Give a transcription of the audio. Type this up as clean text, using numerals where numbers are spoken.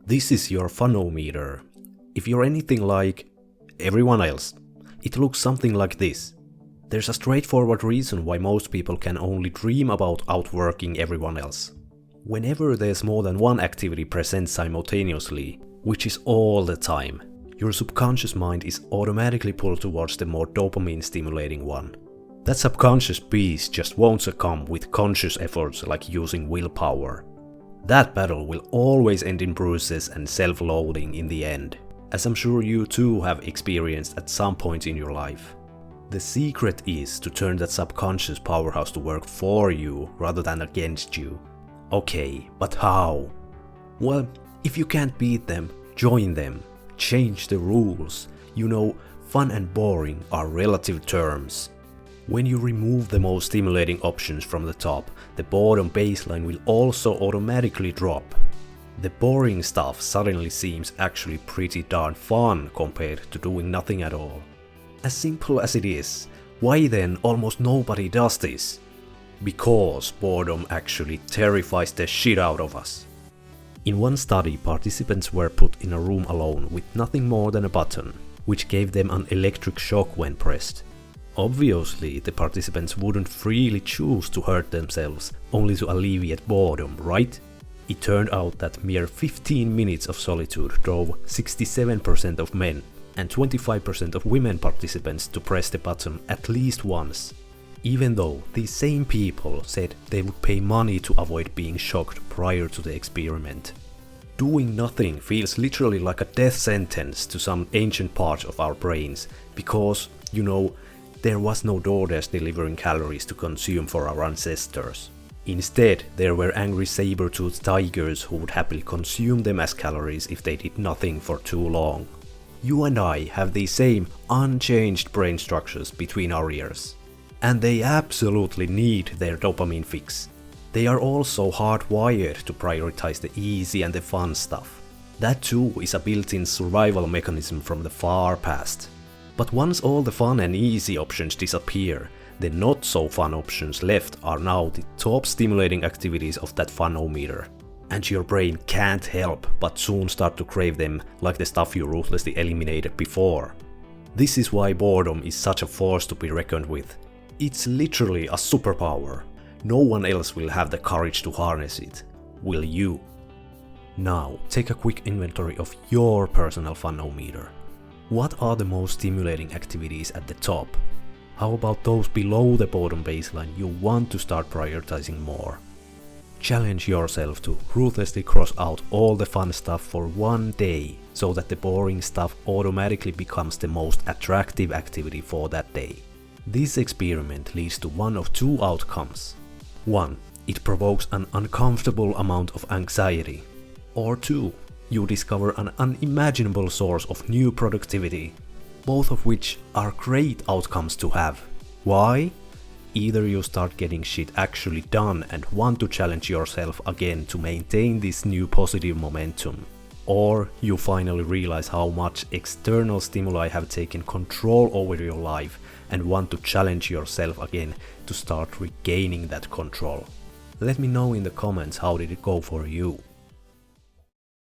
This is your funometer. If you're anything like everyone else, it looks something like this. There's a straightforward reason why most people can only dream about outworking everyone else. Whenever there's more than one activity present simultaneously, which is all the time, your subconscious mind is automatically pulled towards the more dopamine stimulating one. That subconscious piece just won't succumb with conscious efforts like using willpower. That battle will always end in bruises and self-loathing in the end, as I'm sure you too have experienced at some point in your life. The secret is to turn that subconscious powerhouse to work for you rather than against you. Okay, but how? Well, if you can't beat them, join them. Change the rules. You know, fun and boring are relative terms. When you remove the most stimulating options from the top, the boredom baseline will also automatically drop. The boring stuff suddenly seems actually pretty darn fun compared to doing nothing at all. As simple as it is, why then almost nobody does this? Because boredom actually terrifies the shit out of us. In one study, participants were put in a room alone with nothing more than a button, which gave them an electric shock when pressed. Obviously, the participants wouldn't freely choose to hurt themselves only to alleviate boredom, right? It turned out that mere 15 minutes of solitude drove 67% of men and 25% of women participants to press the button at least once, even though these same people said they would pay money to avoid being shocked prior to the experiment. Doing nothing feels literally like a death sentence to some ancient part of our brains because, you know, there was no DoorDash delivering calories to consume for our ancestors. Instead, there were angry saber-toothed tigers who would happily consume them as calories if they did nothing for too long. You and I have the same unchanged brain structures between our ears. And they absolutely need their dopamine fix. They are also hardwired to prioritize the easy and the fun stuff. That too is a built-in survival mechanism from the far past. But once all the fun and easy options disappear, the not so fun options left are now the top stimulating activities of that funometer. And your brain can't help but soon start to crave them like the stuff you ruthlessly eliminated before. This is why boredom is such a force to be reckoned with. It's literally a superpower. No one else will have the courage to harness it. Will you? Now, take a quick inventory of your personal funometer. What are the most stimulating activities at the top? How about those below the boredom baseline you want to start prioritizing more? Challenge yourself to ruthlessly cross out all the fun stuff for one day so that the boring stuff automatically becomes the most attractive activity for that day. This experiment leads to one of two outcomes. 1. It provokes an uncomfortable amount of anxiety. Or 2. You discover an unimaginable source of new productivity. Both of which are great outcomes to have. Why? Either you start getting shit actually done and want to challenge yourself again to maintain this new positive momentum. Or you finally realize how much external stimuli have taken control over your life and want to challenge yourself again to start regaining that control. Let me know in the comments how did it go for you.